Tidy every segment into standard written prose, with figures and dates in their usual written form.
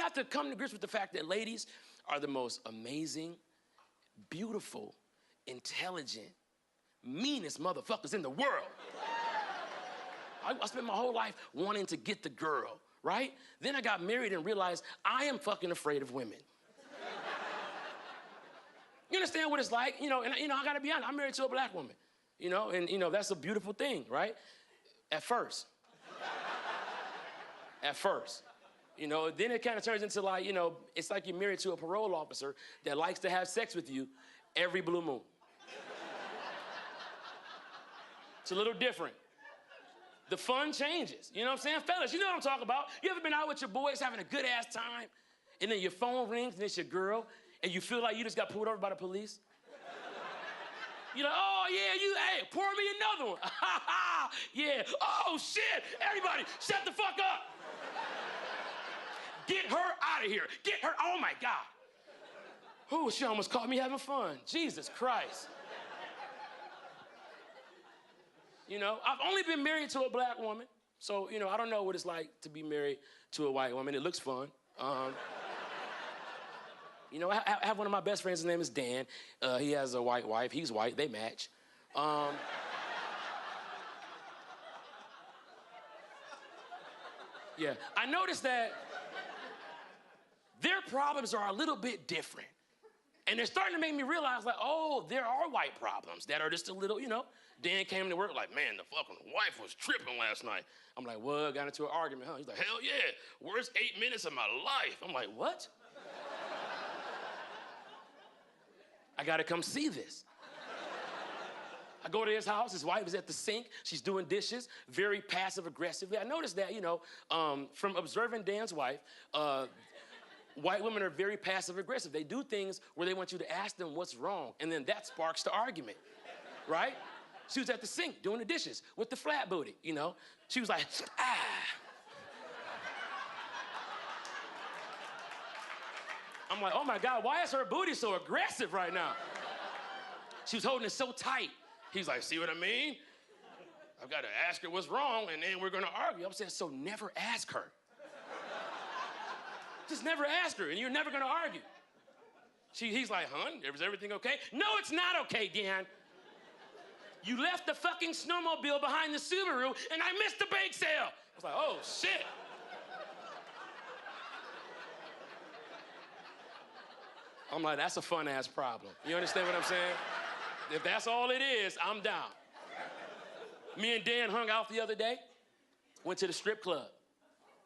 have to come to grips with the fact that ladies are the most amazing, beautiful, intelligent, meanest motherfuckers in the world. I spent my whole life wanting to get the girl, right? Then I got married and realized I am fucking afraid of women. You understand what it's like? And I gotta be honest, I'm married to a black woman, and that's a beautiful thing, right? At first. At first. Then it kind of turns into like, it's like you're married to a parole officer that likes to have sex with you every blue moon. It's a little different. The fun changes, you know what I'm saying? Fellas, you know what I'm talking about. You ever been out with your boys having a good ass time, and then your phone rings and it's your girl, and you feel like you just got pulled over by the police? You're like, oh yeah, hey, pour me another one. Yeah, oh shit, everybody, shut the fuck up. Get her out of here, get her, oh my God. Ooh, she almost caught me having fun, Jesus Christ. I've only been married to a black woman, so, I don't know what it's like to be married to a white woman. It looks fun. I have one of my best friends, his name is Dan. He has a white wife, he's white, they match. Yeah, I noticed that their problems are a little bit different. And they're starting to make me realize, like, oh, there are white problems that are just a little, Dan came to work like, man, the fucking wife was tripping last night. I'm like, what? Got into an argument, huh? He's like, hell yeah, worst 8 minutes of my life. I'm like, what? I gotta come see this. I go to his house, his wife is at the sink, she's doing dishes, very passive aggressively. I noticed that, from observing Dan's wife, white women are very passive aggressive. They do things where they want you to ask them what's wrong, and then that sparks the argument, right? She was at the sink doing the dishes with the flat booty, She was like, ah. I'm like, oh my God, why is her booty so aggressive right now? She was holding it so tight. He's like, see what I mean? I've got to ask her what's wrong, and then we're gonna argue. I'm saying, so never ask her. Just never ask her, and you're never gonna argue. He's like, hun, is everything okay? No, it's not okay, Dan. You left the fucking snowmobile behind the Subaru, and I missed the bake sale. I was like, oh, shit. I'm like, that's a fun-ass problem. You understand what I'm saying? If that's all it is, I'm down. Me and Dan hung out the other day, went to the strip club,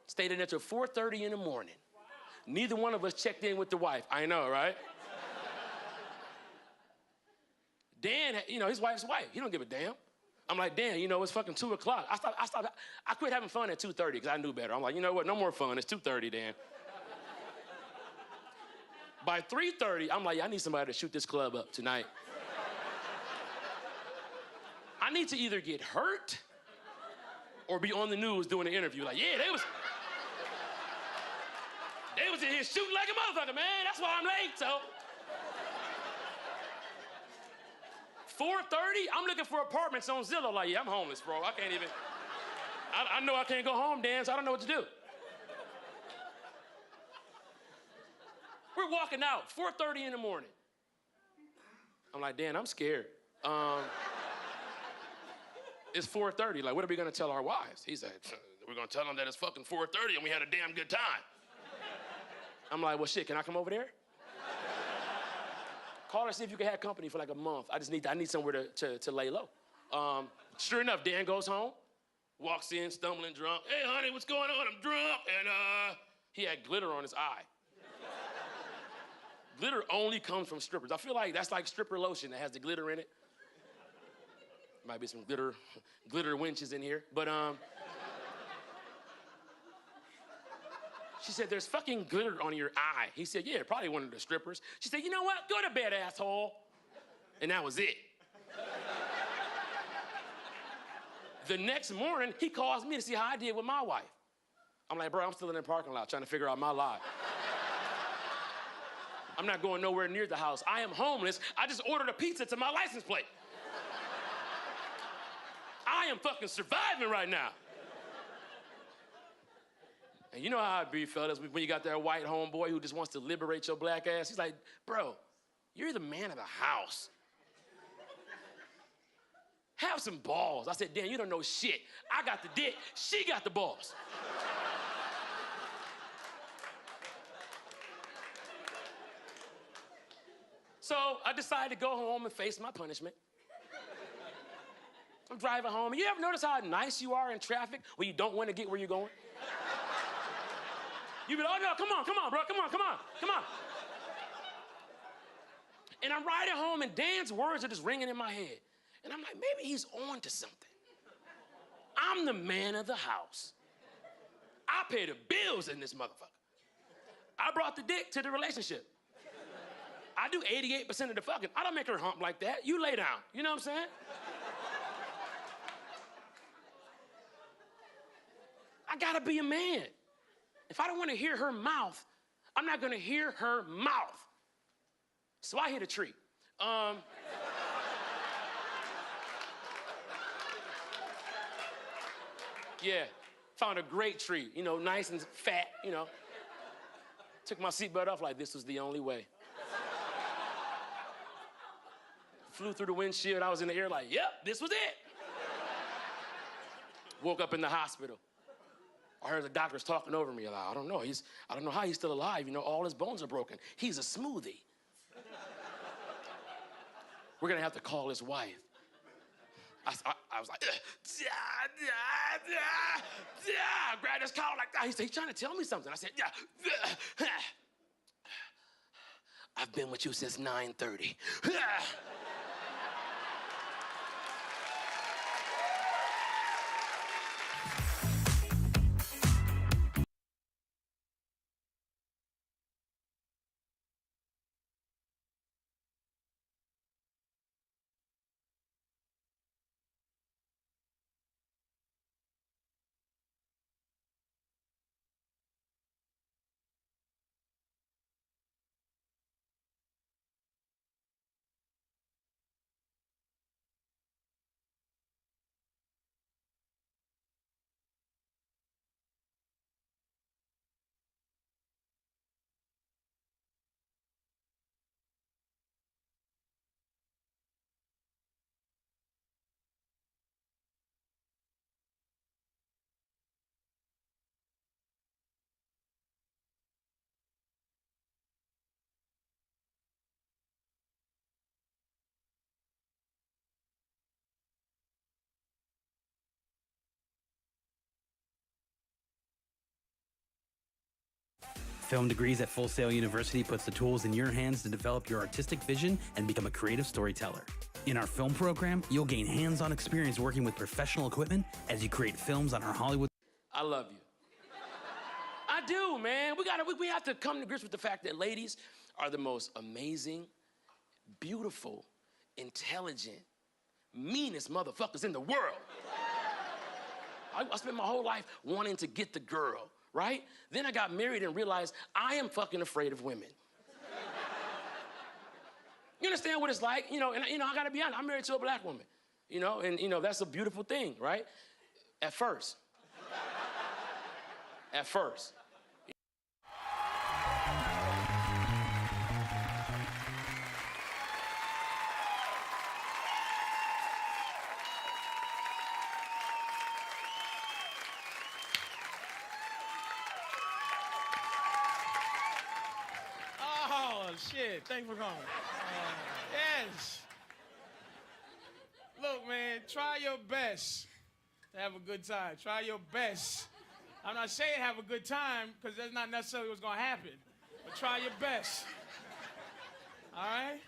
stayed in there till 4:30 in the morning. Neither one of us checked in with the wife. I know, right? Dan, his wife's white. He don't give a damn. I'm like, Dan, it's fucking 2 o'clock. I quit having fun at 2:30 because I knew better. I'm like, you know what? No more fun. It's 2:30, Dan. By 3:30, I'm like, yeah, I need somebody to shoot this club up tonight. I need to either get hurt or be on the news doing an interview. Like, yeah, they was in here shooting like a motherfucker, man. That's why I'm late, so. 4:30, I'm looking for apartments on Zillow. Like, yeah, I'm homeless, bro. I can't even. I know I can't go home, Dan, so I don't know what to do. We're walking out, 4:30 in the morning. I'm like, Dan, I'm scared. It's 4:30, like, what are we gonna tell our wives? He said, we're gonna tell them that it's fucking 4:30 and we had a damn good time. I'm like, well, shit, can I come over there? Call her, see if you can have company for like a month. I need somewhere to lay low. Sure enough, Dan goes home, walks in, stumbling drunk. Hey, honey, what's going on? I'm drunk. And he had glitter on his eye. Glitter only comes from strippers. I feel like that's like stripper lotion that has the glitter in it. Might be some glitter winches in here, but she said, there's fucking glitter on your eye. He said, yeah, probably one of the strippers. She said, you know what? Go to bed, asshole. And that was it. The next morning, he calls me to see how I did with my wife. I'm like, bro, I'm still in the parking lot trying to figure out my life. I'm not going nowhere near the house. I am homeless. I just ordered a pizza to my license plate. I am fucking surviving right now. And And you know how it be, fellas, when you got that white homeboy who just wants to liberate your black ass. He's like, bro, you're the man of the house. Have some balls. I said, Dan, you don't know shit. I got the dick, she got the balls. So I decided to go home and face my punishment. I'm driving home. You ever notice how nice you are in traffic when you don't want to get where you're going? You be like, oh no, come on, bro, come on. And I'm riding home and Dan's words are just ringing in my head. And I'm like, maybe he's on to something. I'm the man of the house. I pay the bills in this motherfucker. I brought the dick to the relationship. I do 88% of the fucking. I don't make her hump like that. You lay down. You know what I'm saying? I gotta be a man. If I don't want to hear her mouth, I'm not gonna hear her mouth. So I hit a tree. Yeah, found a great tree, you know, nice and fat, you know. Took my seatbelt off like this was the only way. Flew through the windshield, I was in the air like, yep, this was it. Woke up in the hospital. I heard the doctors talking over me. Like, I don't know how he's still alive. You know, all his bones are broken. He's a smoothie. We're gonna have to call his wife. I was like, grabbed his collar like that. He said, he's trying to tell me something. I said, I've been with you since 9:30. Film Degrees at Full Sail University puts the tools in your hands to develop your artistic vision and become a creative storyteller. In our film program, you'll gain hands-on experience working with professional equipment as you create films on our Hollywood. I love you. I do, man. We have to come to grips with the fact that ladies are the most amazing, beautiful, intelligent, meanest motherfuckers in the world. I spent my whole life wanting to get the girl, right? Then I got married and realized I am fucking afraid of women. You understand what it's like? And I gotta be honest, I'm married to a black woman, and that's a beautiful thing, right? At first. At first. Shit, thanks for coming. Yes. Look, man, try your best to have a good time. Try your best. I'm not saying have a good time, because that's not necessarily what's gonna happen. But try your best. All right?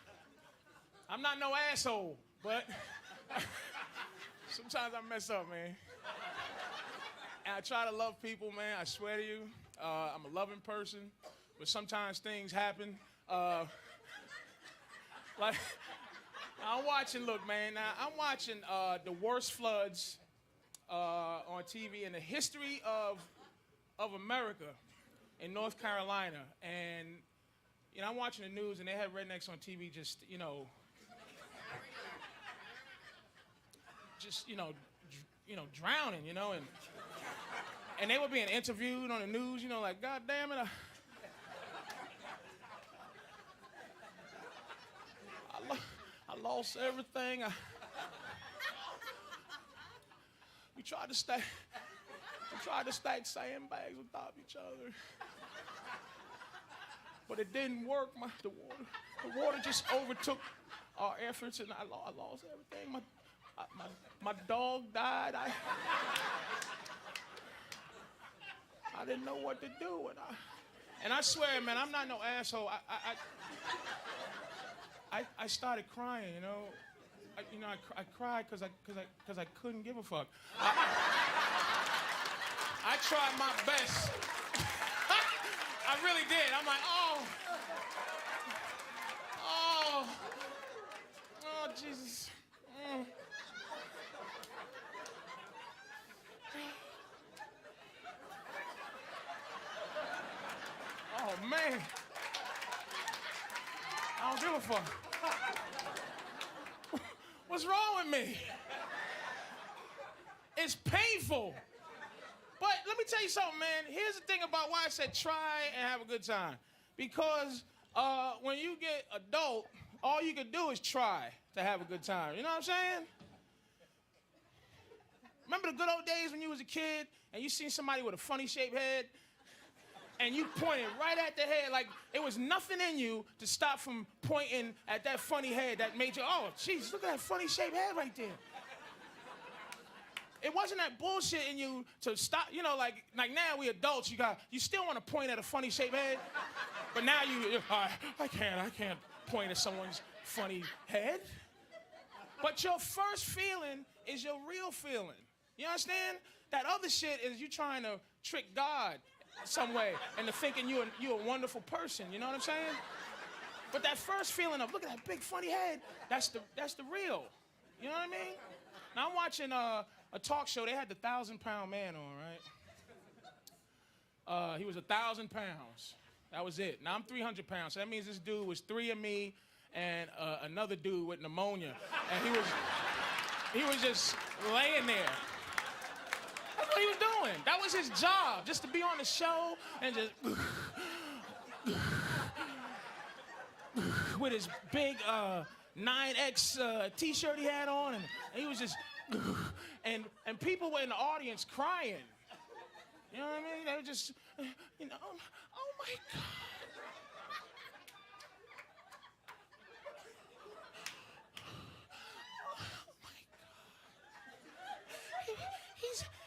I'm not no asshole, but sometimes I mess up, man. And I try to love people, man. I swear to you. I'm a loving person, but sometimes things happen. Like, I'm watching the worst floods on TV in the history of America in North Carolina. And, I'm watching the news and they have rednecks on TV just drowning, And they were being interviewed on the news, you know, like, God damn it. I lost everything. We tried to stack sandbags on top of each other. But it didn't work. The water just overtook our efforts, and I lost everything. My dog died. I didn't know what to do, and I swear, man, I'm not no asshole. I started crying, you know. I cried because I couldn't give a fuck. I tried my best. I really did. I'm like, oh, Jesus. Oh, man. I don't give a fuck. What's wrong with me? It's painful. But let me tell you something, man. Here's the thing about why I said try and have a good time. Because when you get adult, all you can do is try to have a good time. You know what I'm saying? Remember the good old days when you was a kid and you seen somebody with a funny shaped head and you pointed right at the head like it was nothing in you to stop from pointing at that funny head that made you, oh, jeez, look at that funny shaped head right there. It wasn't that bullshit in you to stop, you know, like now we adults, you still want to point at a funny shaped head, but now I can't point at someone's funny head. But your first feeling is your real feeling. You understand? That other shit is you trying to trick God some way into thinking you're a wonderful person. You know what I'm saying? But that first feeling of look at that big funny head, that's the real. You know what I mean? Now I'm watching a talk show. They had the 1,000-pound man on, right? He was 1,000 pounds. That was it. Now I'm 300 pounds. So that means this dude was 3 of me and another dude with pneumonia, and he was just laying there. That's what he was doing. That was his job, just to be on the show and just with his big 9X T-shirt he had on, and he was just and people were in the audience crying. You know what I mean? They were just, you know, oh my God.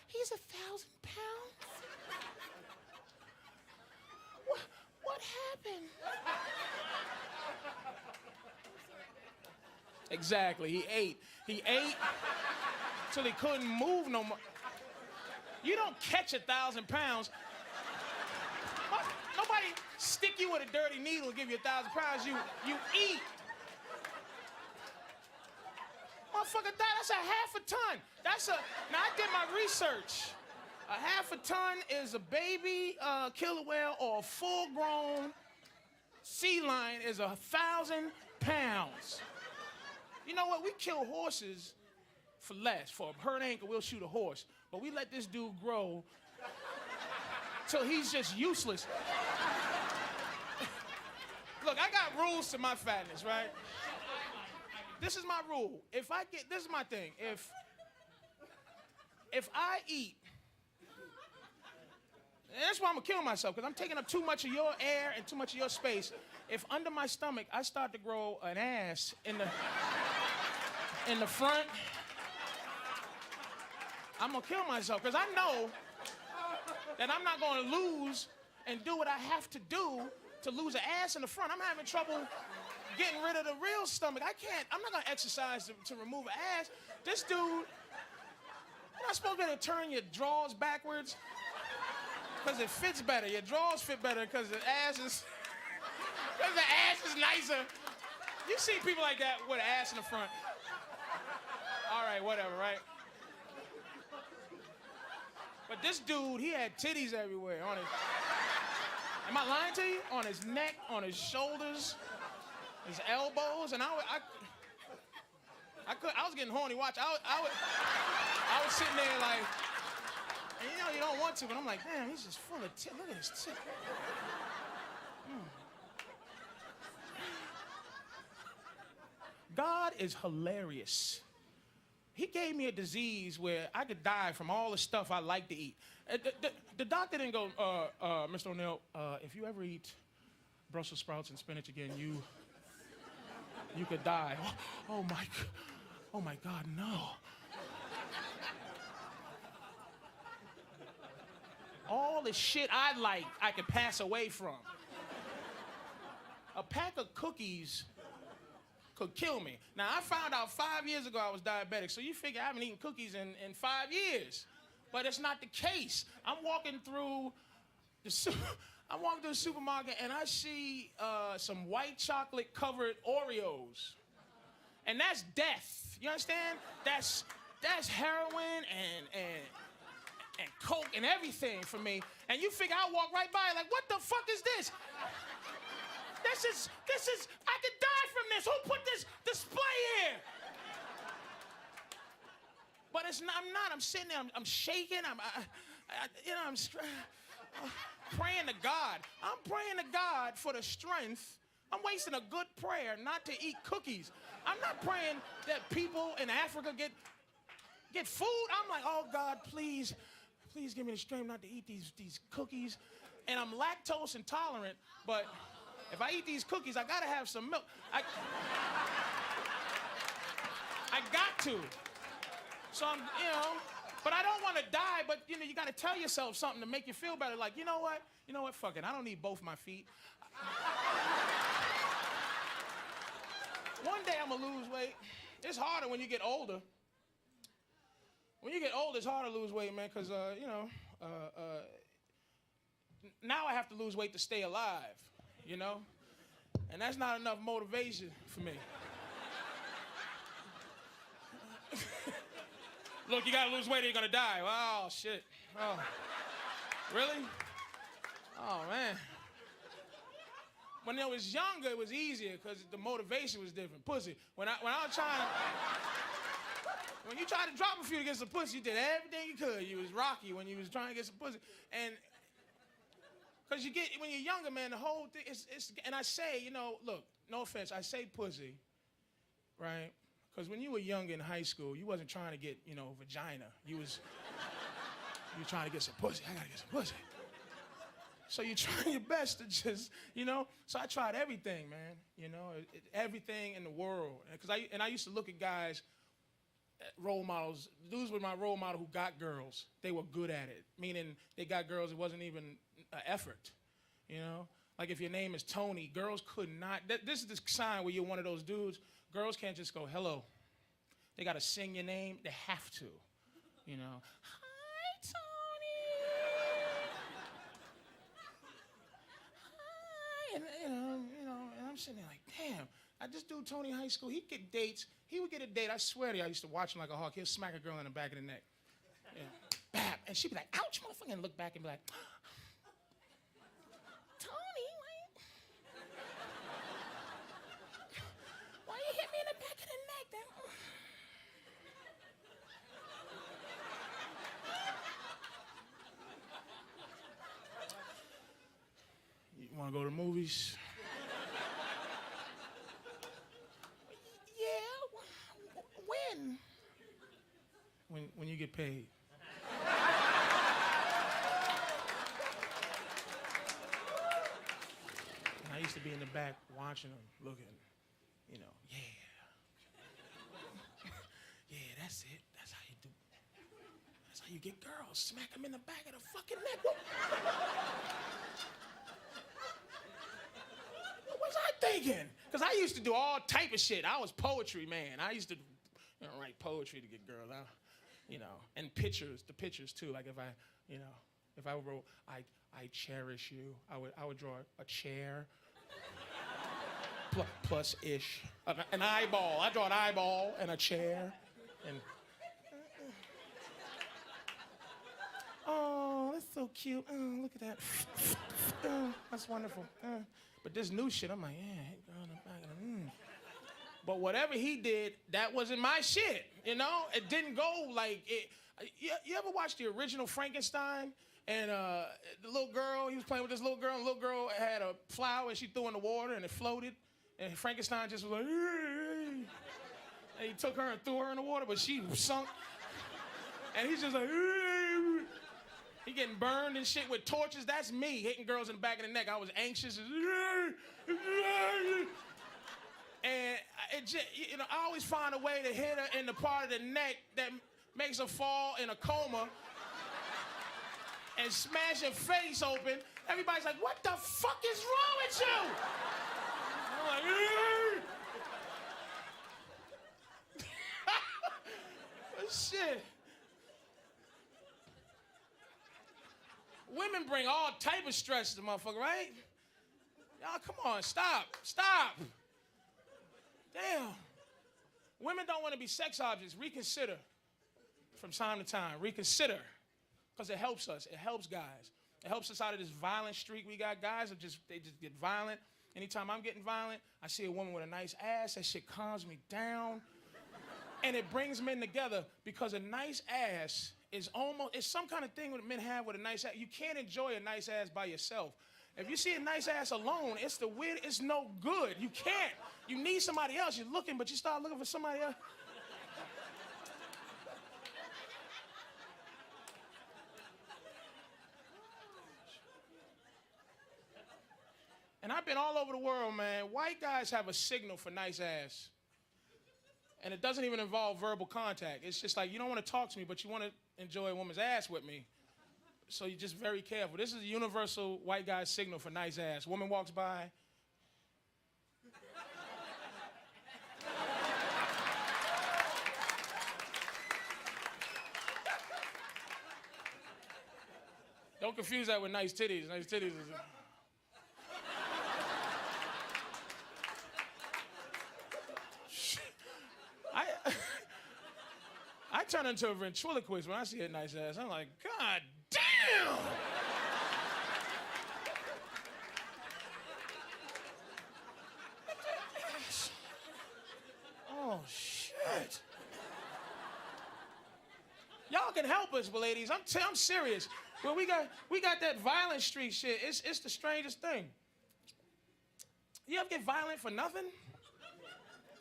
He's 1,000 pounds? What happened? Exactly, he ate till he couldn't move no more. You don't catch 1,000 pounds. Nobody stick you with a dirty needle and give you 1,000 pounds. You eat. Motherfucker, that's a half a ton. Now I did my research. A half a ton is a baby killer whale, or a full-grown sea lion is 1,000 pounds. You know what? We kill horses for less. For a hurt ankle, we'll shoot a horse. But we let this dude grow till he's just useless. Look, I got rules to my fatness, right? This is my rule. This is my thing. If I eat, and that's why I'm gonna kill myself, because I'm taking up too much of your air and too much of your space. If under my stomach I start to grow an ass in the front, I'm gonna kill myself, because I know that I'm not gonna lose and do what I have to do to lose an ass in the front. I'm having trouble getting rid of the real stomach. I'm not gonna exercise to remove an ass. This dude, you're not supposed to be able to turn your drawers backwards because it fits better. Your drawers fit better because the ass is nicer. You see people like that with an ass in the front. All right, whatever, right? But this dude, he had titties everywhere on his. Am I lying to you? On his neck, on his shoulders, his elbows, and I was getting horny. Watch, I was sitting there like, you know you don't want to, but I'm like, damn, he's just full of tit. Look at his tit. God is hilarious. He gave me a disease where I could die from all the stuff I like to eat. The doctor didn't go, Mr. O'Neill, if you ever eat Brussels sprouts and spinach again, you could die. Oh my God, no. All the shit I like, I could pass away from. A pack of cookies could kill me. Now, I found out 5 years ago I was diabetic, so you figure I haven't eaten cookies in 5 years. But it's not the case. I'm walking through the supermarket and I see some white chocolate covered Oreos. And that's death. You understand? That's heroin and coke and everything for me. And you figure I walk right by like, what the fuck is this? This is, I could die from this. Who put this display here? But it's not, I'm sitting there, I'm shaking, I'm praying to God. I'm praying to God for the strength. I'm wasting a good prayer not to eat cookies. I'm not praying that people in Africa get food. I'm like, oh God, please give me the strength not to eat these cookies. And I'm lactose intolerant, but if I eat these cookies, I gotta have some milk. I got to. So I'm, but I don't want to die, but you gotta tell yourself something to make you feel better. Like, you know what, fuck it, I don't need both my feet. One day I'm gonna lose weight. It's harder when you get older. When you get older, it's hard to lose weight, man, because, now I have to lose weight to stay alive. And that's not enough motivation for me. Look, you gotta lose weight or you're gonna die. Oh, shit. Oh, really? Oh, man. When I was younger, it was easier because the motivation was different. Pussy. When I was trying to... When you tried to drop a few to get some pussy, you did everything you could. You was Rocky when you was trying to get some pussy. And... Because when you're younger, man, the whole thing and I say, look, no offense, I say pussy, right? Because when you were younger in high school, you wasn't trying to get, vagina. You were trying to get some pussy. I gotta get some pussy. So you're trying your best to just, So I tried everything, man, everything in the world. And I used to look at guys, role models. Dudes were my role model who got girls. They were good at it, meaning they got girls. It wasn't even an effort, Like if your name is Tony, girls could not. This is the sign where you're one of those dudes. Girls can't just go hello. They got to sing your name. They have to, Hi, Tony. Hi, and I'm sitting there like, damn. This dude, Tony, in high school, he'd get dates. He would get a date. I swear to you, I used to watch him like a hawk. He'll smack a girl in the back of the neck. Yeah. Bap. And she'd be like, ouch, motherfucker, and look back and be like, Tony, why you hit me in the back of the neck then? You want to go to the movies? When you get paid. And I used to be in the back watching them, looking, yeah. Yeah, that's it. That's how you do it. That's how you get girls. Smack them in the back of the fucking neck. What was I thinking? Because I used to do all type of shit. I was poetry, man. I used to write poetry to get girls out. And pictures, the pictures too. Like if I wrote, I cherish you, I would draw a chair, plus ish, an eyeball. I draw an eyeball and a chair, and oh, that's so cute. Oh, look at that. Oh, that's wonderful. But this new shit, I'm like, yeah, hit girl in the back of the But whatever he did, that wasn't my shit, you know? It didn't go like it. You ever watch the original Frankenstein? And the little girl, he was playing with this little girl, and the little girl had a flower, and she threw in the water, and it floated. And Frankenstein just was like, hey. And he took her and threw her in the water, but she sunk. And he's just like, hey. He getting burned and shit with torches. That's me hitting girls in the back of the neck. I was anxious. And it just, you know, I always find a way to hit her in the part of the neck that makes her fall in a coma and smash her face open. Everybody's like, what the fuck is wrong with you? I'm like, shit. Women bring all type of stress to the motherfucker, right? Y'all, come on, stop. Damn. Women don't want to be sex objects. Reconsider from time to time. Reconsider. Because it helps us. It helps guys. It helps us out of this violent streak we got. Guys they just get violent. Anytime I'm getting violent, I see a woman with a nice ass. That shit calms me down. And it brings men together because a nice ass is it's some kind of thing that men have with a nice ass. You can't enjoy a nice ass by yourself. If you see a nice ass alone, it's no good. You can't. You need somebody else. You're looking, but you start looking for somebody else. And I've been all over the world, man. White guys have a signal for nice ass. And it doesn't even involve verbal contact. It's just like, you don't want to talk to me, but you want to enjoy a woman's ass with me. So you're just very careful. This is a universal white guy's signal for nice ass. Woman walks by. Don't confuse that with nice titties. Nice titties is... I turn into a ventriloquist when I see a nice ass. I'm like, God damn! Oh, shit. Y'all can help us, ladies. I'm serious. Well, we got that violent street shit. It's the strangest thing. You ever get violent for nothing?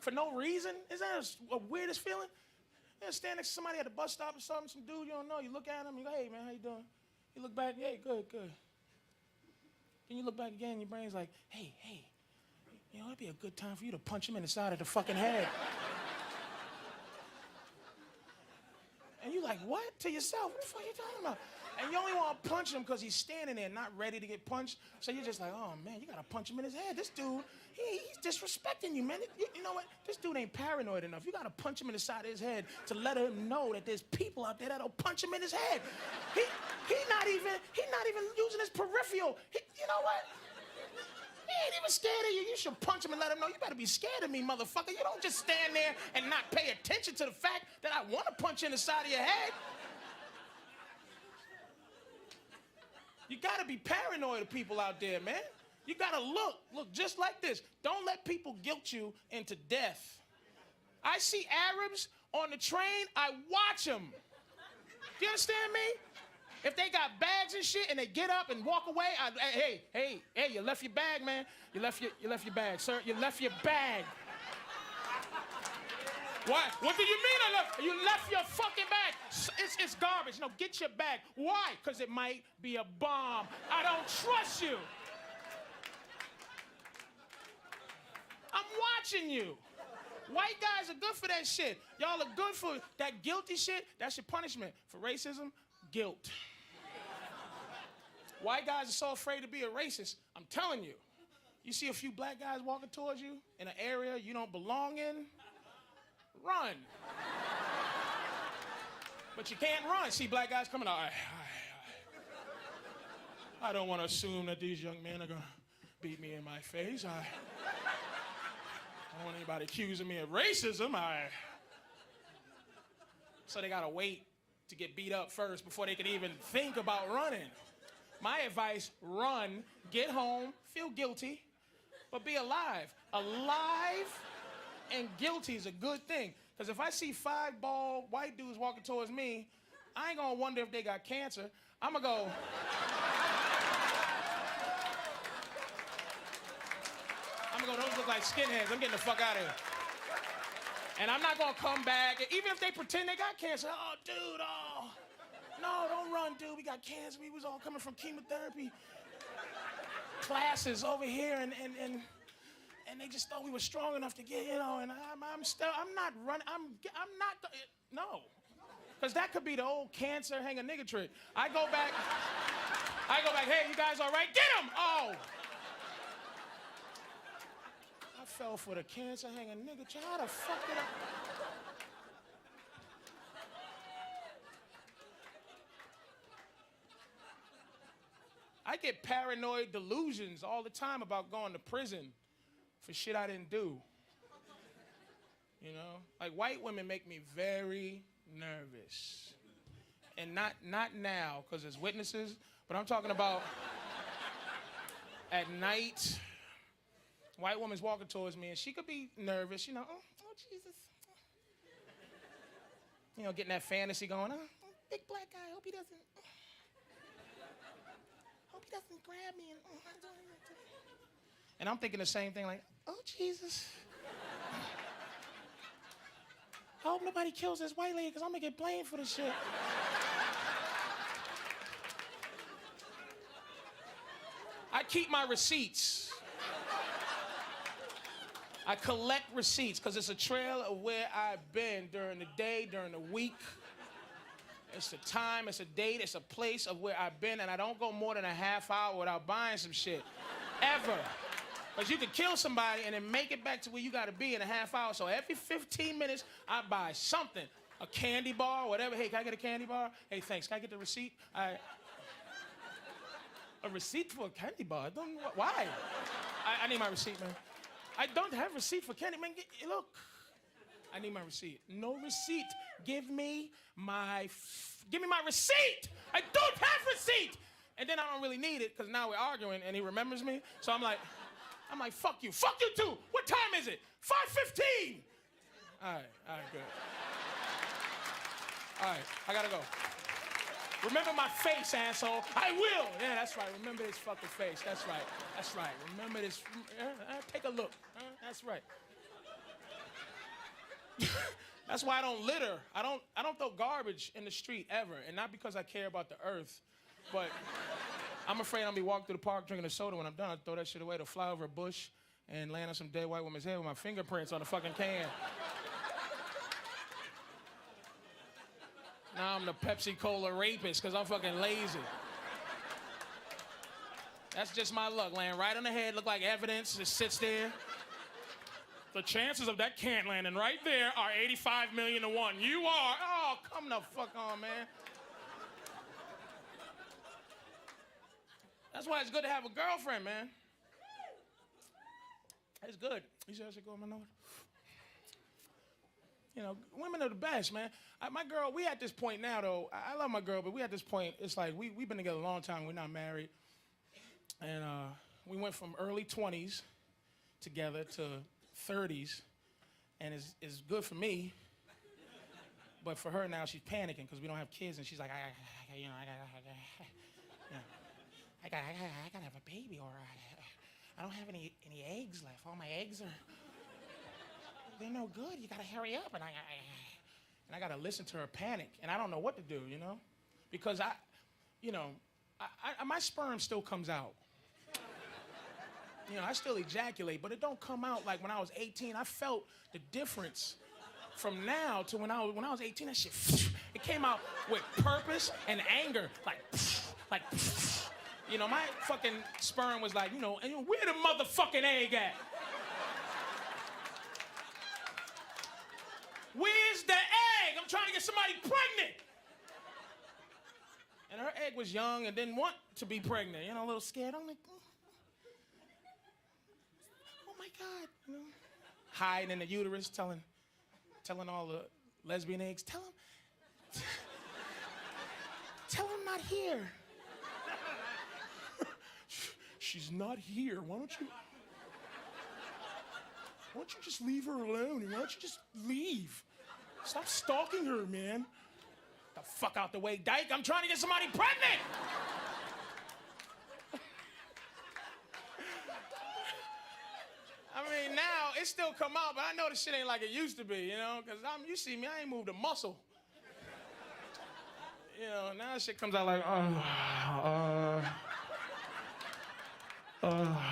For no reason? Is that a weirdest feeling? You stand next to somebody at the bus stop or something, some dude you don't know, you look at him, you go, hey, man, how you doing? You look back, hey, good. Then you look back again, your brain's like, hey, you know, it'd be a good time for you to punch him in the side of the fucking head. And you like, what? To yourself, what the fuck are you talking about? And you only want to punch him because he's standing there not ready to get punched. So you're just like, oh, man, you got to punch him in his head. This dude, he's disrespecting you, man. You know what? This dude ain't paranoid enough. You got to punch him in the side of his head to let him know that there's people out there that'll punch him in his head. He's not even using his peripheral. You know what? He ain't even scared of you. You should punch him and let him know you better be scared of me, motherfucker. You don't just stand there and not pay attention to the fact that I want to punch you in the side of your head. You gotta be paranoid of people out there, man. You gotta look just like this. Don't let people guilt you into death. I see Arabs on the train, I watch them. Do you understand me? If they got bags and shit and they get up and walk away, hey, you left your bag, man. You left your bag, sir. You left your bag. What? What do you mean you left your fucking bag? It's garbage. No, get your bag. Why? Because it might be a bomb. I don't trust you. I'm watching you. White guys are good for that shit. Y'all are good for that guilty shit. That's your punishment. For racism, guilt. White guys are so afraid to be a racist. I'm telling you. You see a few black guys walking towards you in an area you don't belong in, run. But you can't run. See black guys coming out. I don't want to assume that these young men are going to beat me in my face. I don't want anybody accusing me of racism. So they got to wait to get beat up first before they can even think about running. My advice, run, get home, feel guilty, but be alive. Alive and guilty is a good thing. Because if I see 5 bald white dudes walking towards me, I ain't gonna wonder if they got cancer. I'm gonna go. Those look like skinheads. I'm getting the fuck out of here. And I'm not gonna come back. Even if they pretend they got cancer. Oh, dude, oh. No, don't run, dude. We got cancer. We was all coming from chemotherapy classes over here, and they just thought we were strong enough to get, you know, and I'm not running. I'm not, no. Because that could be the old cancer hang a nigga trick. I go back, hey, you guys all right? Get him! Oh. I fell for the cancer hang a nigga trick. How the fuck did I? I get paranoid delusions all the time about going to prison for shit I didn't do. You know? Like, white women make me very nervous. And not now, because there's witnesses, but I'm talking about at night. White woman's walking towards me, and she could be nervous, you know. Oh, Jesus. You know, getting that fantasy going. Big black guy, hope he doesn't grab me. And I'm thinking the same thing, like, oh, Jesus. I hope nobody kills this white lady, because I'm going to get blamed for this shit. I keep my receipts. I collect receipts, because it's a trail of where I've been during the day, during the week. It's a time, it's a date, it's a place of where I've been, and I don't go more than a half hour without buying some shit. Ever. Because you can kill somebody and then make it back to where you got to be in a half hour. So every 15 minutes, I buy something. A candy bar, whatever. Hey, can I get a candy bar? Hey, thanks. Can I get the receipt? A receipt for a candy bar? Why? I need my receipt, man. I don't have receipt for candy, man. Look. I need my receipt. No receipt. Give me my receipt. I don't have receipt. And then I don't really need it because now we're arguing and he remembers me. So I'm like, fuck you. Fuck you too. What time is it? 5:15. All right, good. All right, I gotta go. Remember my face, asshole. I will. Yeah, that's right. Remember this fucking face. That's right. Remember this. Take a look. That's right. That's why I don't litter. I don't throw garbage in the street ever, and not because I care about the earth, but I'm afraid I'm gonna be walking through the park drinking a soda when I'm done. I throw that shit away to fly over a bush and land on some dead white woman's head with my fingerprints on the fucking can. Now I'm the Pepsi Cola rapist because I'm fucking lazy. That's just my luck. Land right on the head, look like evidence, just sits there. The chances of that can landing right there are 85 million to 1. You are. Oh, come the fuck on, man. That's why it's good to have a girlfriend, man. It's good. You said I should go, my Lord. You know, women are the best, man. My girl, we at this point now, though. I love my girl, but we at this point, it's like we've been together a long time. We're not married. And we went from early 20s together to 30s, and it's good for me, but for her now she's panicking because we don't have kids, and she's like, I gotta have a baby, or I don't have any eggs left. All my eggs they're no good. You gotta hurry up, and I gotta listen to her panic, and I don't know what to do, you know, because my sperm still comes out. You know, I still ejaculate, but it don't come out like when I was 18. I felt the difference from now to when I was 18. That shit, it came out with purpose and anger, like, you know, my fucking sperm was like, you know, where the motherfucking egg at? Where's the egg? I'm trying to get somebody pregnant. And her egg was young and didn't want to be pregnant, you know, a little scared. I'm like, God, you know, hiding in the uterus, telling all the lesbian eggs, tell him not here. She's not here. Why don't you? Why don't you just leave her alone? Why don't you just leave? Stop stalking her, man. The fuck out the way, dyke. I'm trying to get somebody pregnant. I mean, now it still come out, but I know the shit ain't like it used to be, you know? Because you see me, I ain't moved a muscle. You know, now shit comes out like,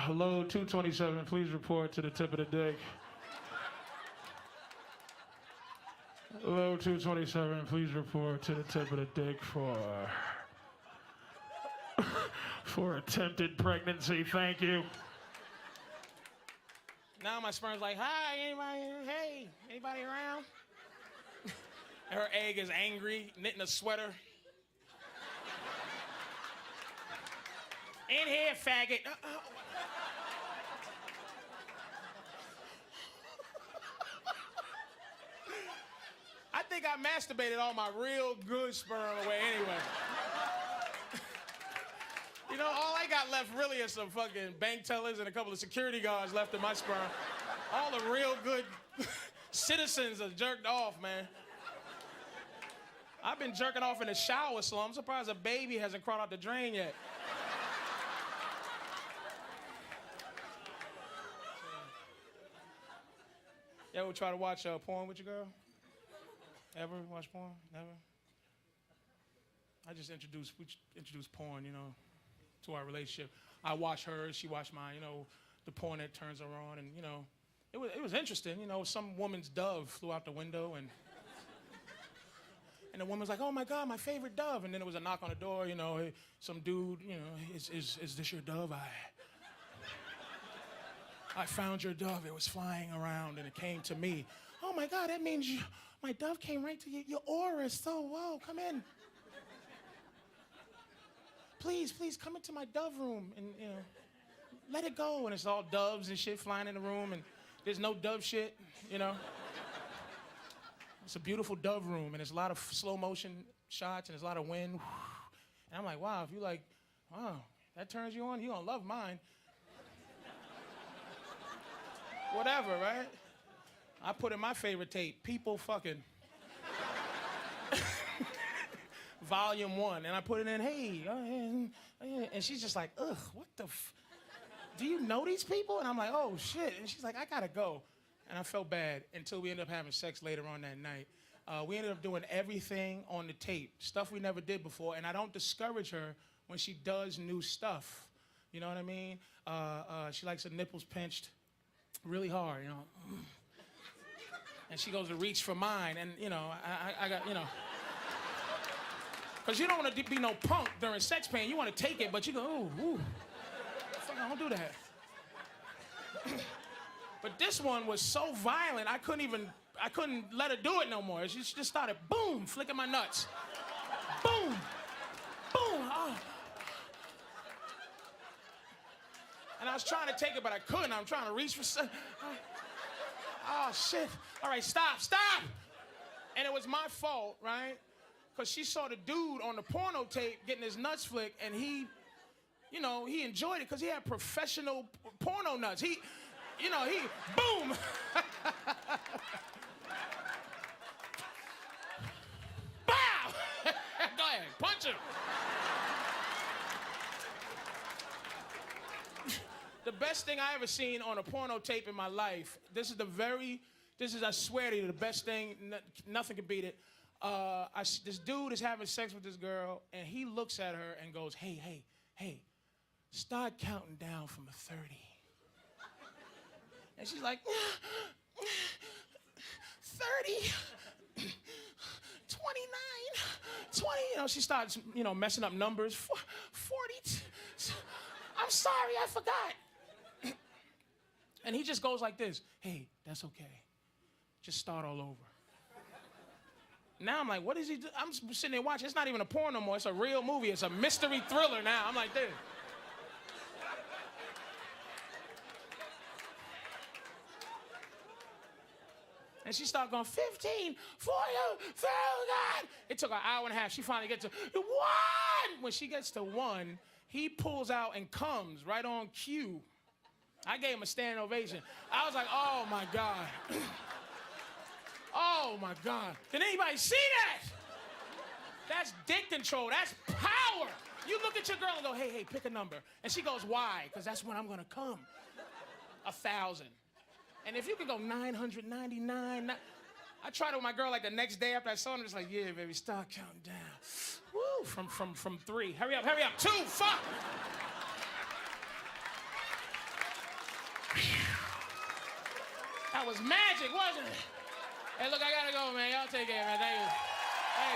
load 227, please report to the tip of the dick. Load 227, please report to the tip of the dick for attempted pregnancy, thank you. Now my sperm's like, hi, anybody around? And her egg is angry, knitting a sweater. In here, faggot. I think I masturbated all my real good sperm away anyway. You know, all I got left really is some fucking bank tellers and a couple of security guards left in my sperm. All the real good citizens are jerked off, man. I've been jerking off in the shower, so I'm surprised a baby hasn't crawled out the drain yet. You ever try to watch porn with your girl? Ever watch porn? Never? We introduced porn, you know, to our relationship. I watch hers, she watched mine, you know, the porn that turns her on, and, you know, it was interesting, you know, some woman's dove flew out the window, and the woman's like, oh my God, my favorite dove, and then there was a knock on the door, you know, some dude, you know, is this your dove? I found your dove, it was flying around, and it came to me. Oh my God, that means my dove came right to you, your aura is so, whoa, come in. Please, come into my dove room and, you know, let it go. And it's all doves and shit flying in the room and there's no dove shit, you know. It's a beautiful dove room and there's a lot of slow motion shots and there's a lot of wind. And I'm like, wow, if you like, wow, that turns you on, you're gonna love mine. Whatever, right? I put in my favorite tape, People Fucking. Volume 1, and I put it in, hey, and she's just like, ugh, what the do you know these people? And I'm like, oh, shit. And she's like, I gotta go. And I felt bad until we ended up having sex later on that night. We ended up doing everything on the tape, stuff we never did before, and I don't discourage her when she does new stuff. You know what I mean? She likes her nipples pinched really hard, you know. And she goes to reach for mine, and, you know, I got, you know. Because you don't want to be no punk during sex pain. You want to take it, but you go, ooh. Fuck, I don't do that. But this one was so violent, I couldn't let her do it no more. She just started, boom, flicking my nuts. Boom, boom. Oh. And I was trying to take it, but I couldn't. I'm trying to reach for oh, shit. All right, stop. And it was my fault, right? Because she saw the dude on the porno tape getting his nuts flicked, and he, you know, he enjoyed it because he had professional porno nuts. He, you know, boom. Bow! Go ahead, punch him. The best thing I ever seen on a porno tape in my life, this is, I swear to you, the best thing, nothing can beat it. This dude is having sex with this girl, and he looks at her and goes, hey, start counting down from 30. And she's like, 30, 29, 20. You know, she starts, you know, messing up numbers. 40. I'm sorry, I forgot. And he just goes like this, hey, that's okay. Just start all over. Now I'm like, what is he do? I'm sitting there watching. It's not even a porn no more. It's a real movie. It's a mystery thriller now. I'm like this. And she started going, 15 for you, God. It took an hour and a half. She finally gets to 1. When she gets to 1, he pulls out and comes right on cue. I gave him a standing ovation. I was like, oh my God. Oh my God. Can anybody see that? That's dick control. That's power. You look at your girl and go, hey, pick a number. And she goes, why? Because that's when I'm going to come. 1,000. And if you could go 999, I tried it with my girl like the next day after I saw her, and just like, yeah, baby, start counting down. Woo, from 3. Hurry up. 2, fuck. That was magic, wasn't it? Hey, look, I gotta go, man. Y'all take care, man. Thank you. Thank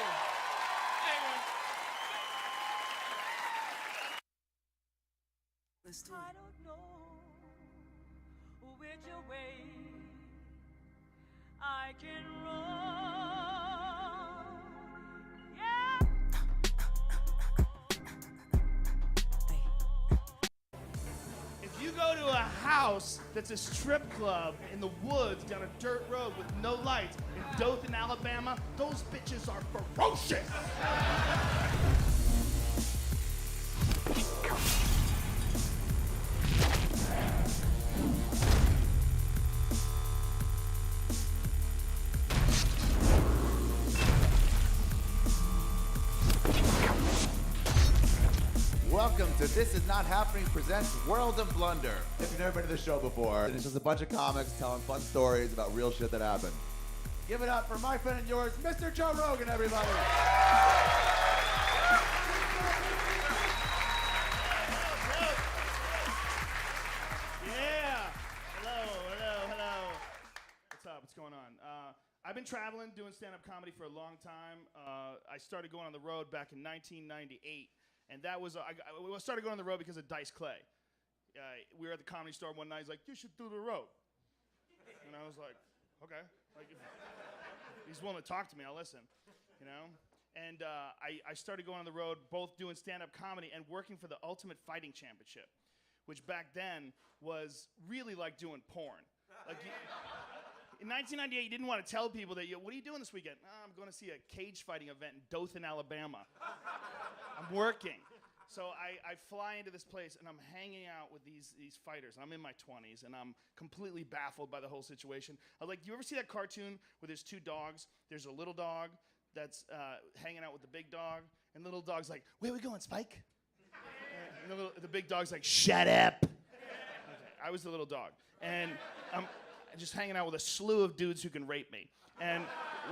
you. I don't know which way I can run. Yeah. If you go to a house that's a strip club in the woods down a dirt road with no lights in Dothan, Alabama, those bitches are ferocious. Welcome to This Is Not Happening presents World of Blunder. If you've never been to the show before, it's just a bunch of comics telling fun stories about real shit that happened. Give it up for my friend and yours, Mr. Joe Rogan, everybody. Yeah. Hello. What's up? What's going on? I've been traveling, doing stand-up comedy for a long time. I started going on the road back in 1998. And that was, I started going on the road because of Dice Clay. We were at the Comedy Store one night. He's like, you should do the road. And I was like, okay. Like, if he's willing to talk to me, I'll listen, you know? And I started going on the road, both doing stand-up comedy and working for the Ultimate Fighting Championship, which back then was really like doing porn. Like, in 1998, you didn't want to tell people that, what are you doing this weekend? I'm going to see a cage fighting event in Dothan, Alabama. I'm working. So I fly into this place, and I'm hanging out with these fighters. I'm in my 20s, and I'm completely baffled by the whole situation. I was like, do you ever see that cartoon where there's two dogs? There's a little dog that's hanging out with the big dog, and the little dog's like, where are we going, Spike? And the big dog's like, shut up. Okay, I was the little dog. And I'm just hanging out with a slew of dudes who can rape me. And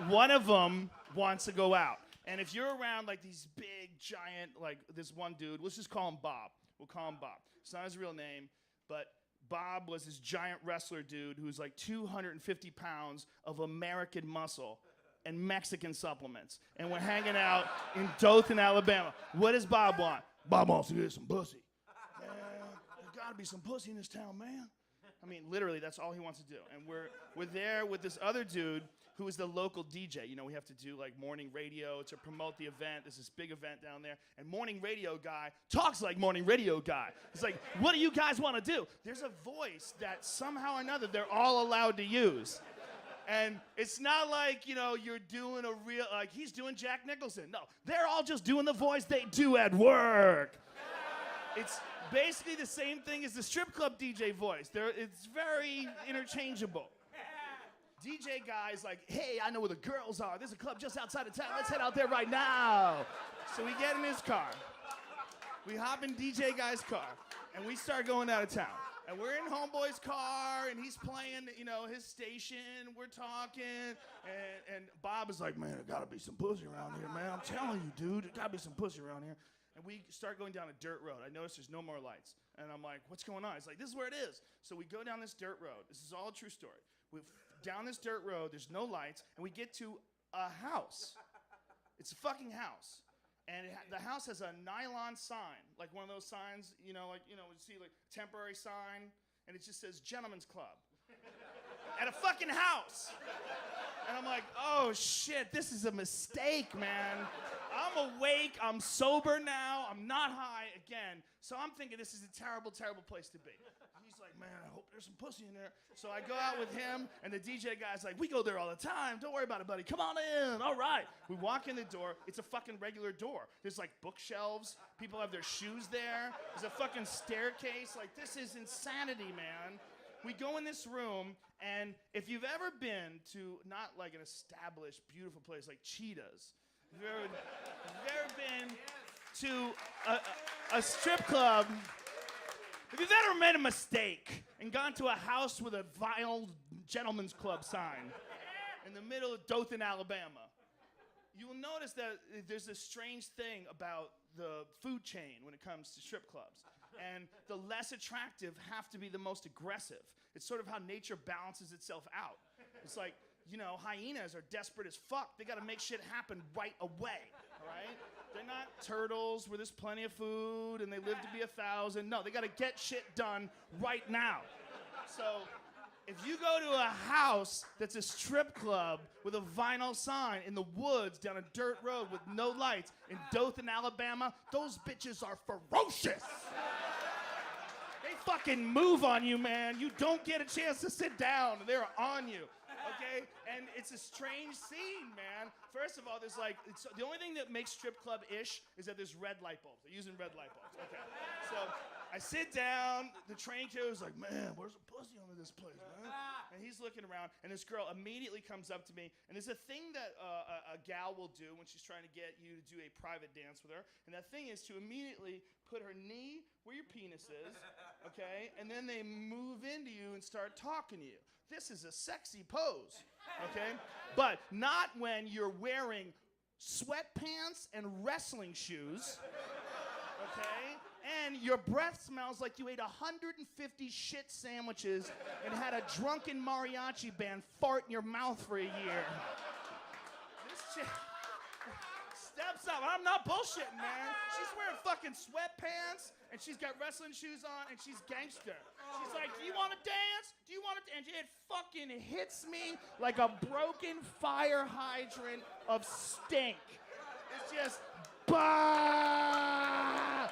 one of them wants to go out. And if you're around like these big, giant, like this one dude, let's just call him Bob. We'll call him Bob. It's not his real name, but Bob was this giant wrestler dude who's like 250 pounds of American muscle and Mexican supplements. And we're hanging out in Dothan, Alabama. What does Bob want? Bob wants to get some pussy. Man, there's gotta be some pussy in this town, man. I mean, literally, that's all he wants to do. And we're there with this other dude who is the local DJ. You know, we have to do like morning radio to promote the event. There's this big event down there. And morning radio guy talks like morning radio guy. It's like, what do you guys want to do? There's a voice that somehow or another they're all allowed to use. And it's not like, you know, you're doing a real, like he's doing Jack Nicholson. No, they're all just doing the voice they do at work. It's basically the same thing as the strip club DJ voice. It's very interchangeable. DJ guy's like, hey, I know where the girls are. There's a club just outside of town. Let's head out there right now. So we get in his car. We hop in DJ guy's car, and we start going out of town. And we're in Homeboy's car, and he's playing, you know, his station. We're talking, and Bob is like, man, there gotta be some pussy around here, man. I'm telling you, dude, there gotta be some pussy around here. And we start going down a dirt road. I notice there's no more lights. And I'm like, what's going on? He's like, this is where it is. So we go down this dirt road. This is all a true story. Down this dirt road, there's no lights, and we get to a house. It's a fucking house. And the house has a nylon sign, like one of those signs, you know, you see like temporary sign, and it just says Gentlemen's Club. At a fucking house. And I'm like, oh shit, this is a mistake, man. I'm awake, I'm sober now, I'm not high again. So I'm thinking this is a terrible, terrible place to be. He's like, man, I hope there's some pussy in there. So I go out with him, and the DJ guy's like, we go there all the time. Don't worry about it, buddy. Come on in. All right. We walk in the door. It's a fucking regular door. There's like bookshelves. People have their shoes there. There's a fucking staircase. Like, this is insanity, man. We go in this room, and if you've ever been to not like an established, beautiful place like Cheetah's, if you've ever been to a strip club, if you've ever made a mistake and gone to a house with a vile gentleman's club sign in the middle of Dothan, Alabama, you will notice that there's this strange thing about the food chain when it comes to strip clubs. And the less attractive have to be the most aggressive. It's sort of how nature balances itself out. It's like, you know, hyenas are desperate as fuck. They gotta make shit happen right away, all right? They're not turtles where there's plenty of food and they live to be 1,000. No, they gotta get shit done right now. So if you go to a house that's a strip club with a vinyl sign in the woods down a dirt road with no lights in Dothan, Alabama, those bitches are ferocious. They fucking move on you, man. You don't get a chance to sit down. They're on you, okay? And it's a strange scene, man. First of all, there's like, the only thing that makes strip club-ish is that there's red light bulbs. They're using red light bulbs, okay. So I sit down, the train is like, man, where's the pussy under this place, man? And he's looking around, and this girl immediately comes up to me, and there's a thing that a gal will do when she's trying to get you to do a private dance with her, and that thing is to immediately put her knee where your penis is, okay, and then they move into you and start talking to you. This is a sexy pose, okay? But not when you're wearing sweatpants and wrestling shoes, okay? And your breath smells like you ate 150 shit sandwiches and had a drunken mariachi band fart in your mouth for a year. This chick steps up. I'm not bullshitting, man. She's wearing fucking sweatpants, and she's got wrestling shoes on, and she's gangster. She's like, do you want to dance? Do you want to dance? It fucking hits me like a broken fire hydrant of stink. It's just, bah!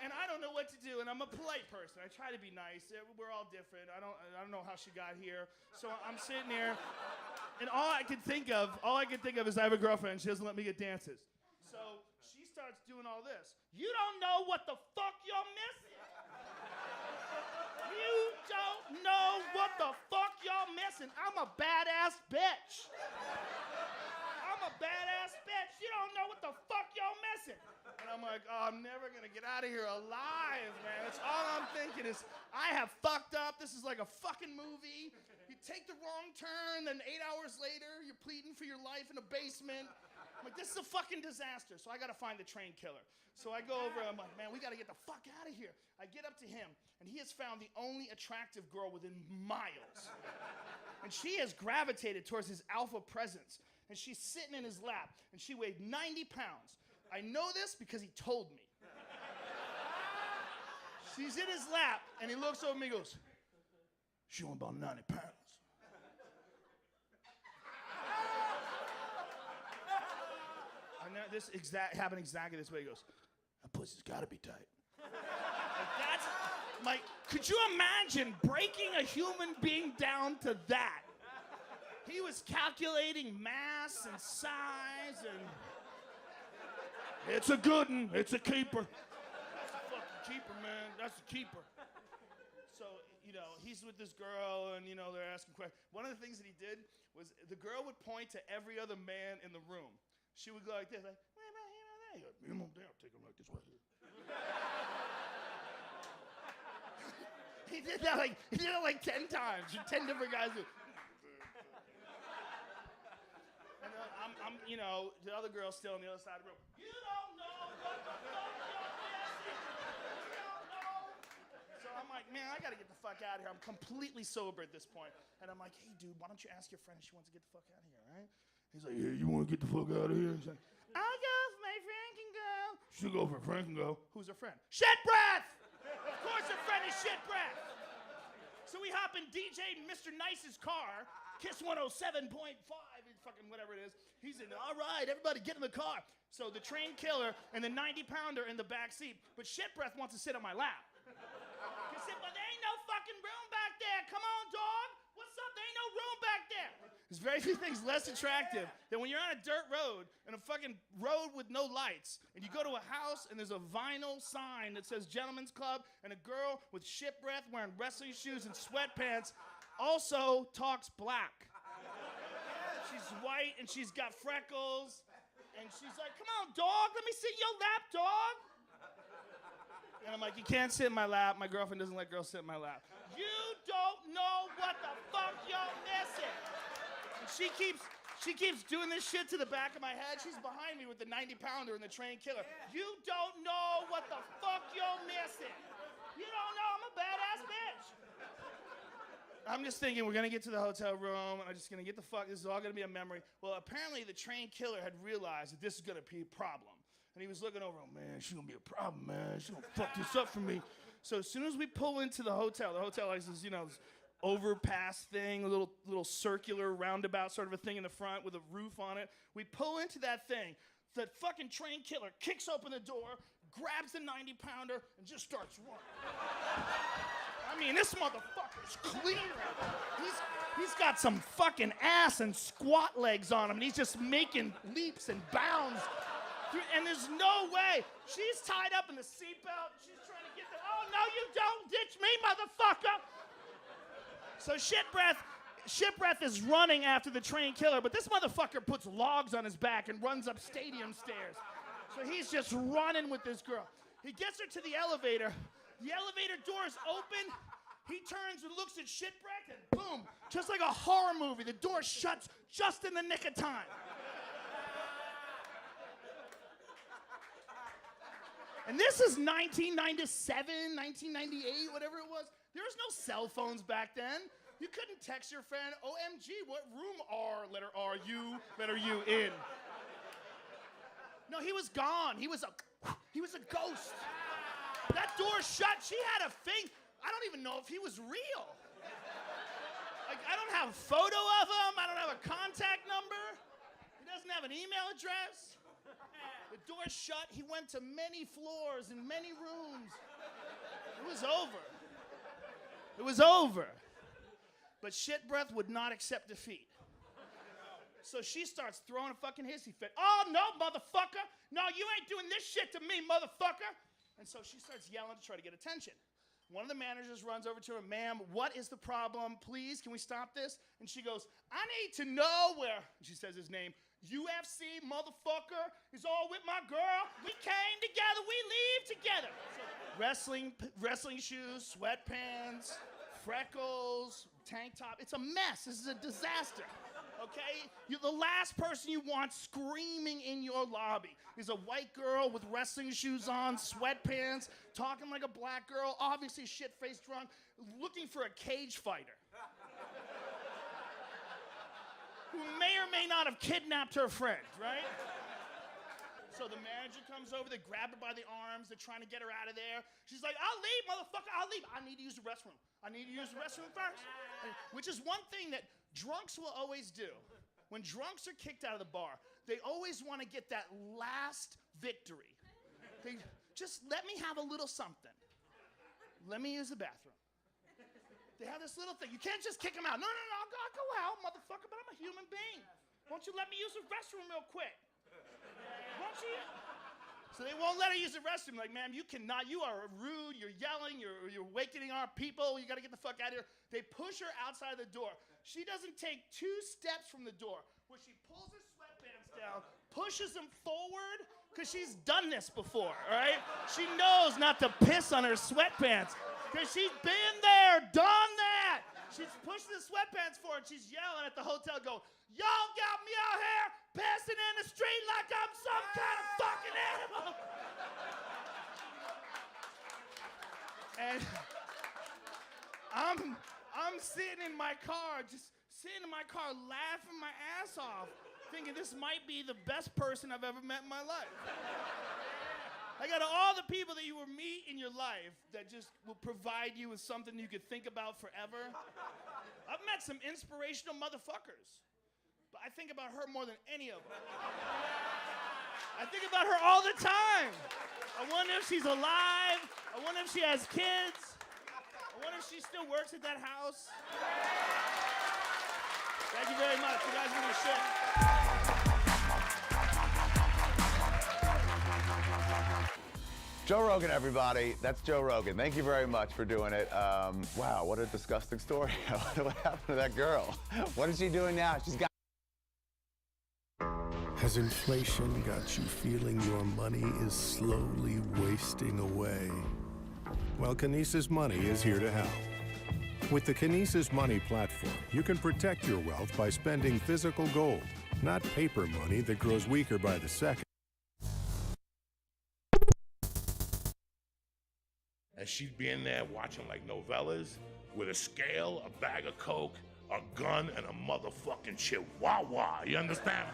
And I don't know what to do, and I'm a polite person. I try to be nice. We're all different. I don't know how she got here. So I'm sitting there, and all I can think of is I have a girlfriend, and she doesn't let me get dances. So she starts doing all this. You don't know what the fuck you're missing. You don't know what the fuck you're missing. I'm a badass bitch. I'm a badass bitch. You don't know what the fuck you're missing. And I'm like, oh, I'm never gonna get out of here alive, man. That's all I'm thinking is, I have fucked up. This is like a fucking movie. You take the wrong turn, then 8 hours later, you're pleading for your life in a basement. I'm like, this is a fucking disaster. So I gotta find the train killer. So I go over, I'm like, man, we gotta get the fuck out of here. I get up to him, and he has found the only attractive girl within miles. And she has gravitated towards his alpha presence. And she's sitting in his lap, and she weighed 90 pounds. I know this because he told me. She's in his lap, and he looks over at me and goes, she only about 90 pounds. And this happened exactly this way. He goes, that pussy's gotta be tight. Like, could you imagine breaking a human being down to that? He was calculating mass and size and... It's a good one. It's a keeper. That's a fucking keeper, man. That's a keeper. So, you know, he's with this girl, and, you know, they're asking questions. One of the things that he did was the girl would point to every other man in the room. She would go like this, like, what about him over there? Him over there, I'll take him like this right here. He did that like 10 times. 10 different guys. And I'm, you know, the other girl's still on the other side of the room. You don't know what the fuck you're missing. You don't know. So I'm like, man, I gotta get the fuck out of here. I'm completely sober at this point. And I'm like, hey, dude, why don't you ask your friend if she wants to get the fuck out of here, right? He's like, yeah, you wanna get the fuck out of here? He's like, I'll go if my friend can go. She'll go if her friend can go. Who's her friend? Shit breath! Of course her friend is shit breath. So we hop in DJ Mr. Nice's car, Kiss 107.5 in fucking whatever it is. He's in, all right, everybody get in the car. So the train killer and the 90-pounder in the back seat. But shit breath wants to sit on my lap. He said, but there ain't no fucking room back there. Come on, dog. What's up? There ain't no room back there. There's very few things less attractive than when you're on a dirt road and a fucking road with no lights, and you go to a house and there's a vinyl sign that says Gentlemen's Club, and a girl with shit breath wearing wrestling shoes and sweatpants also talks black. She's white and she's got freckles, and she's like, come on, dog, let me sit in your lap, dog. And I'm like, you can't sit in my lap. My girlfriend doesn't let girls sit in my lap. You don't know what the fuck you're missing. And she keeps doing this shit to the back of my head. She's behind me with the 90-pounder and the train killer. You don't know what the fuck you're missing. You don't know I'm a badass bitch. I'm just thinking we're gonna get to the hotel room and I'm just gonna get the fuck, this is all gonna be a memory. Well, apparently the train killer had realized that this is gonna be a problem. And he was looking over, oh, man, she's gonna be a problem, man. She's gonna fuck this up for me. So as soon as we pull into the hotel has this, this overpass thing, a little circular roundabout sort of a thing in the front with a roof on it. We pull into that thing. The fucking train killer kicks open the door, grabs the 90-pounder, and just starts running. I mean, this motherfucker's clear. He's got some fucking ass and squat legs on him, and he's just making leaps and bounds. And there's no way. She's tied up in the seatbelt. She's trying to get there. Oh, no, you don't ditch me, motherfucker. So shit breath is running after the train killer, but this motherfucker puts logs on his back and runs up stadium stairs. So he's just running with this girl. He gets her to the elevator. The elevator door is open. He turns and looks at shit breath, and boom, just like a horror movie, the door shuts just in the nick of time. And this is 1997, 1998, whatever it was. There was no cell phones back then. You couldn't text your friend, OMG, what room are, letter R, U, letter U, in? No, he was gone. He was a ghost. That door shut. She had a thing. I don't even know if he was real. Like, I don't have a photo of him. I don't have a contact number. He doesn't have an email address. The door shut. He went to many floors and many rooms. It was over. It was over. But shit breath would not accept defeat. So she starts throwing a fucking hissy fit. Oh, no, motherfucker. No, you ain't doing this shit to me, motherfucker. And so she starts yelling to try to get attention. One of the managers runs over to her, ma'am, what is the problem? Please, can we stop this? And she goes, I need to know where, she says his name, UFC motherfucker is all with my girl. We came together, we leave together. So wrestling shoes, sweatpants, freckles, tank top. It's a mess. This is a disaster. Okay? You're the last person you want screaming in your lobby is a white girl with wrestling shoes on, sweatpants, talking like a black girl, obviously shit-faced drunk, looking for a cage fighter. Who may or may not have kidnapped her friend, right? So the manager comes over, they grab her by the arms, they're trying to get her out of there. She's like, I'll leave, motherfucker, I'll leave. I need to use the restroom. I need to use the restroom first. Which is one thing that drunks will always do. When drunks are kicked out of the bar, they always want to get that last victory. They just let me have a little something. Let me use the bathroom. They have this little thing. You can't just kick them out. No, I'll go out, motherfucker, but I'm a human being. Won't you let me use the restroom real quick? Won't you? So they won't let her use the restroom. Like, ma'am, you cannot. You are rude. You're yelling. You're awakening our people. You got to get the fuck out of here. They push her outside the door. She doesn't take 2 steps from the door where she pulls her sweatpants down, pushes them forward, because she's done this before, all right? She knows not to piss on her sweatpants because she's been there, done that. She's pushing the sweatpants forward. She's yelling at the hotel going, y'all got me out here passing in the street like I'm some kind of fucking animal. And I'm sitting in my car, laughing my ass off, thinking this might be the best person I've ever met in my life. I got all the people that you will meet in your life that just will provide you with something you could think about forever. I've met some inspirational motherfuckers. but I think about her more than any of them. I think about her all the time. I wonder if she's alive. I wonder if she has kids. I wonder if she still works at that house. Thank you very much. You guys are the shit. Joe Rogan, everybody. That's Joe Rogan. Thank you very much for doing it. Wow, what a disgusting story. What happened to that girl? What is she doing now? She's got... Has inflation got you feeling your money is slowly wasting away? Well, Kinesis Money is here to help. With the Kinesis Money platform, you can protect your wealth by spending physical gold, not paper money that grows weaker by the second. And she'd be in there watching like novellas with a scale, a bag of coke, a gun, and a motherfucking chihuahua. You understand?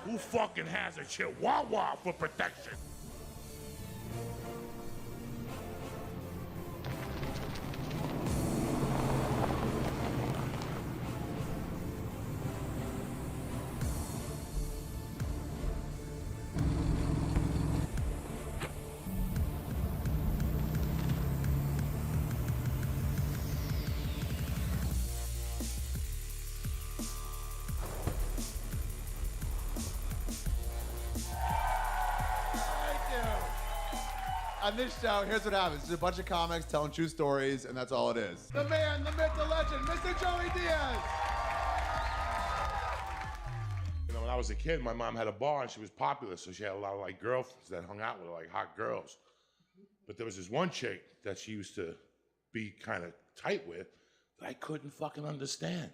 Who fucking has a chihuahua for protection? On this show, here's what happens. There's a bunch of comics telling true stories, and that's all it is. The man, the myth, the legend, Mr. Joey Diaz. You know, when I was a kid, my mom had a bar and she was popular, so she had a lot of like girlfriends that hung out with her, like hot girls. But there was this one chick that she used to be kind of tight with that I couldn't fucking understand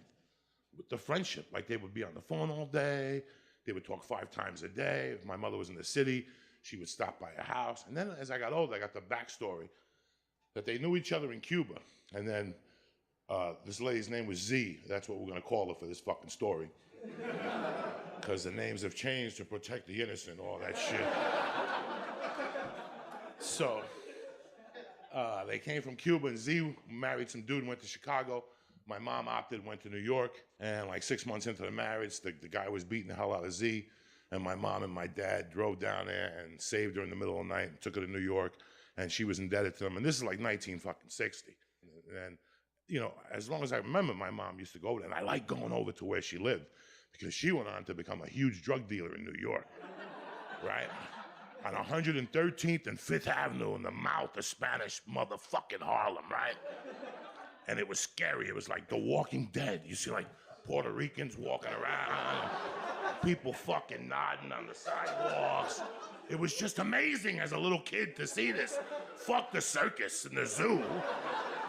with the friendship. Like they would be on the phone all day, they would talk 5 times a day. If my mother was in the city, she would stop by a house. And then as I got older, I got the backstory that they knew each other in Cuba. And then this lady's name was Z. That's what we're gonna call her for this fucking story. Because the names have changed to protect the innocent, all that shit. So they came from Cuba, and Z married some dude and went to Chicago. My mom opted, went to New York. And like 6 months into the marriage, the guy was beating the hell out of Z. And my mom and my dad drove down there and saved her in the middle of the night and took her to New York, and she was indebted to them. And this is like 1960. And, you know, as long as I remember, my mom used to go there, and I like going over to where she lived because she went on to become a huge drug dealer in New York, right? On 113th and 5th Avenue in the mouth of Spanish motherfucking Harlem, right? And it was scary. It was like The Walking Dead. You see like Puerto Ricans walking around, people fucking nodding on the sidewalks. It was just amazing as a little kid to see this. Fuck the circus and the zoo.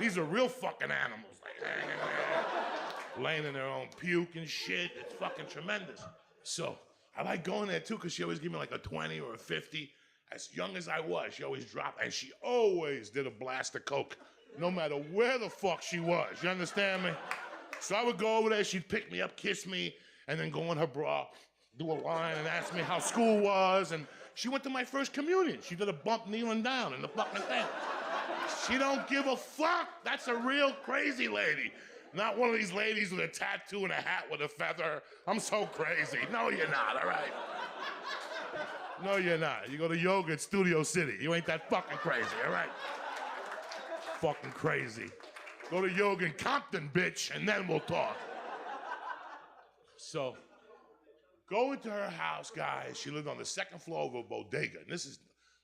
These are real fucking animals, like hanging there, laying in their own puke and shit. It's fucking tremendous. So I like going there too, because she always give me like a 20 or a 50. As young as I was, she always dropped, and she always did a blast of coke, no matter where the fuck she was. You understand me? So I would go over there, she'd pick me up, kiss me, and then go in her bra, do a line, and ask me how school was. And she went to my first communion. She did a bump kneeling down in the fucking thing. She don't give a fuck. That's a real crazy lady. Not one of these ladies with a tattoo and a hat with a feather. I'm so crazy. No, you're not, all right? No, you're not. You go to yoga at Studio City. You ain't that fucking crazy, all right? Fucking crazy. Go to yoga in Compton, bitch, and then we'll talk. So, go into her house, guys. She lived on the second floor of a bodega, and this is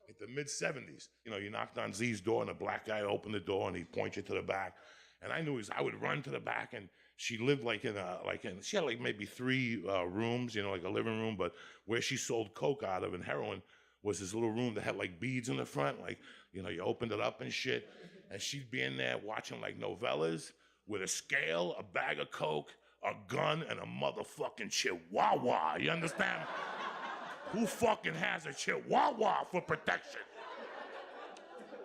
like the mid-70s. You know, you knocked on Z's door, and a black guy opened the door, and he'd point you to the back. And I knew I would run to the back, and she lived she had like maybe 3 rooms, you know, like a living room, but where she sold coke out of and heroin was this little room that had like beads in the front, like, you know, you opened it up and shit. And she'd be in there watching like novellas with a scale, a bag of coke, a gun, and a motherfucking chihuahua. You understand? Who fucking has a chihuahua for protection?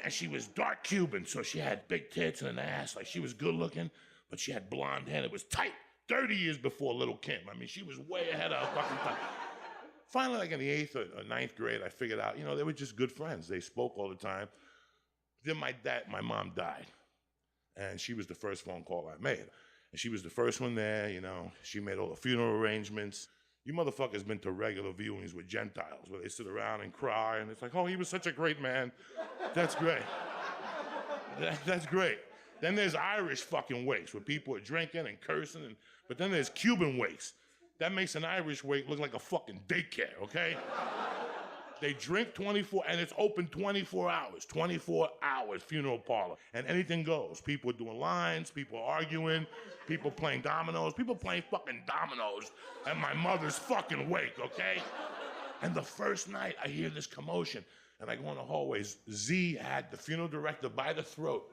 And she was dark Cuban, so she had big tits and an ass. Like, she was good looking, but she had blonde hair. It was tight. 30 years before Little Kim. I mean, she was way ahead of her fucking time. Finally, like in the 8th or 9th grade, I figured out, you know, they were just good friends. They spoke all the time. Then my mom died. And she was the first phone call I made. And she was the first one there, you know. She made all the funeral arrangements. You motherfuckers been to regular viewings with Gentiles where they sit around and cry and it's like, oh, he was such a great man. That's great. That's great. Then there's Irish fucking wakes where people are drinking and cursing, but then there's Cuban wakes. That makes an Irish wake look like a fucking daycare, okay? They drink 24, and it's open 24 hours. 24 hours funeral parlor, and anything goes. People are doing lines, people are arguing, people playing dominoes, people playing fucking dominoes at my mother's fucking wake, okay? And the first night I hear this commotion, and I go in the hallways. Z had the funeral director by the throat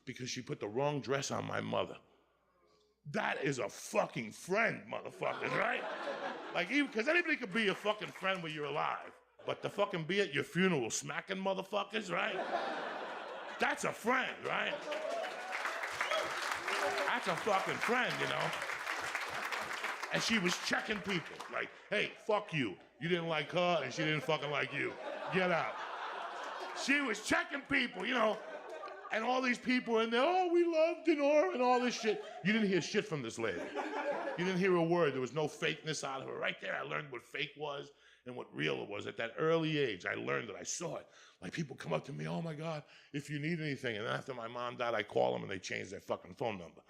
because she put the wrong dress on my mother. That is a fucking friend, motherfuckers, right? Like, even, because anybody could be your fucking friend when you're alive. But to fucking be at your funeral smacking motherfuckers, right? That's a friend, right? That's a fucking friend, you know? And she was checking people, like, hey, fuck you. You didn't like her, and she didn't fucking like you. Get out. She was checking people, you know? And all these people in there, oh, we loved Denora and all this shit. You didn't hear shit from this lady. You didn't hear a word. There was no fakeness out of her. Right there, I learned what fake was and what real it was. At that early age, I learned it. I saw it. Like, people come up to me, oh my God, if you need anything. And then after my mom died, I call them and they changed their fucking phone number.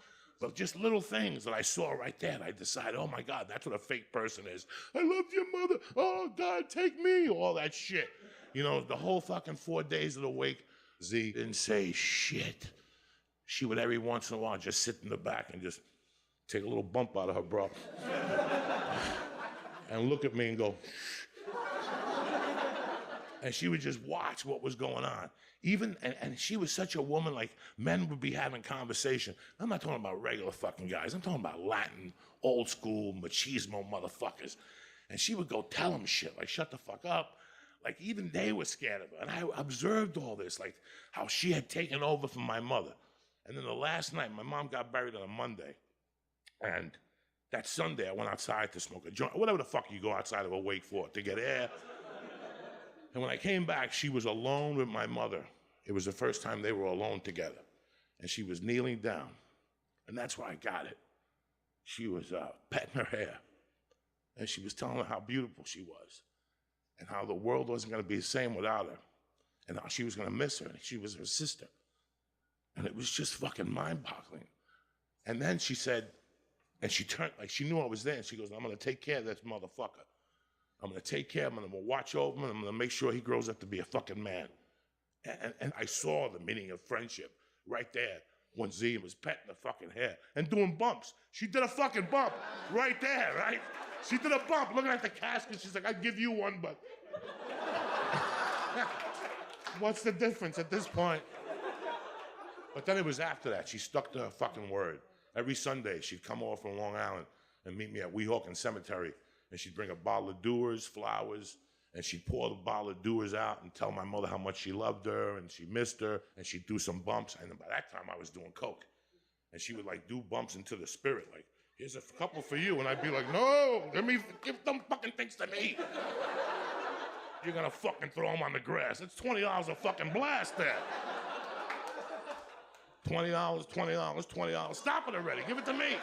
But just little things that I saw right there, and I decided, oh my God, that's what a fake person is. I loved your mother. Oh God, take me. All that shit. You know, the whole fucking 4 days of the wake, Z didn't say shit. She would every once in a while just sit in the back and just take a little bump out of her bra and look at me and go, and she would just watch what was going on. Even, and she was such a woman, like, men would be having conversation. I'm not talking about regular fucking guys. I'm talking about Latin, old school, machismo motherfuckers. And she would go tell them shit, like, shut the fuck up. Like, even they were scared of her. And I observed all this, like, how she had taken over from my mother. And then the last night, my mom got buried on a Monday. And that Sunday, I went outside to smoke a joint, whatever the fuck you go outside of a wake for, to get air. And when I came back, she was alone with my mother. It was the first time they were alone together. And she was kneeling down. And that's why I got it. She was petting her hair. And she was telling her how beautiful she was. And how the world wasn't going to be the same without her. And how she was going to miss her. And she was her sister. And it was just fucking mind-boggling. And then she said, and she turned, like she knew I was there, and she goes, I'm going to take care of this motherfucker. I'm going to take care of him, and I'm going to watch over him, and I'm going to make sure he grows up to be a fucking man. And I saw the meaning of friendship right there when Z was petting her fucking hair and doing bumps. She did a fucking bump right there, right? She did a bump looking at the casket. She's like, I'd give you one, but what's the difference at this point? But then it was after that. She stuck to her fucking word. Every Sunday, she'd come over from Long Island and meet me at Weehawken Cemetery, and she'd bring a bottle of Dewar's, flowers, and she'd pour the bottle of Dewar's out and tell my mother how much she loved her and she missed her, and she'd do some bumps. And by that time, I was doing coke. And she would, like, do bumps into the spirit, like, here's a couple for you. And I'd be like, no, give them fucking things to me. You're gonna fucking throw them on the grass. It's $20 a fucking blast there. $20, $20, $20. Stop it already. Give it to me.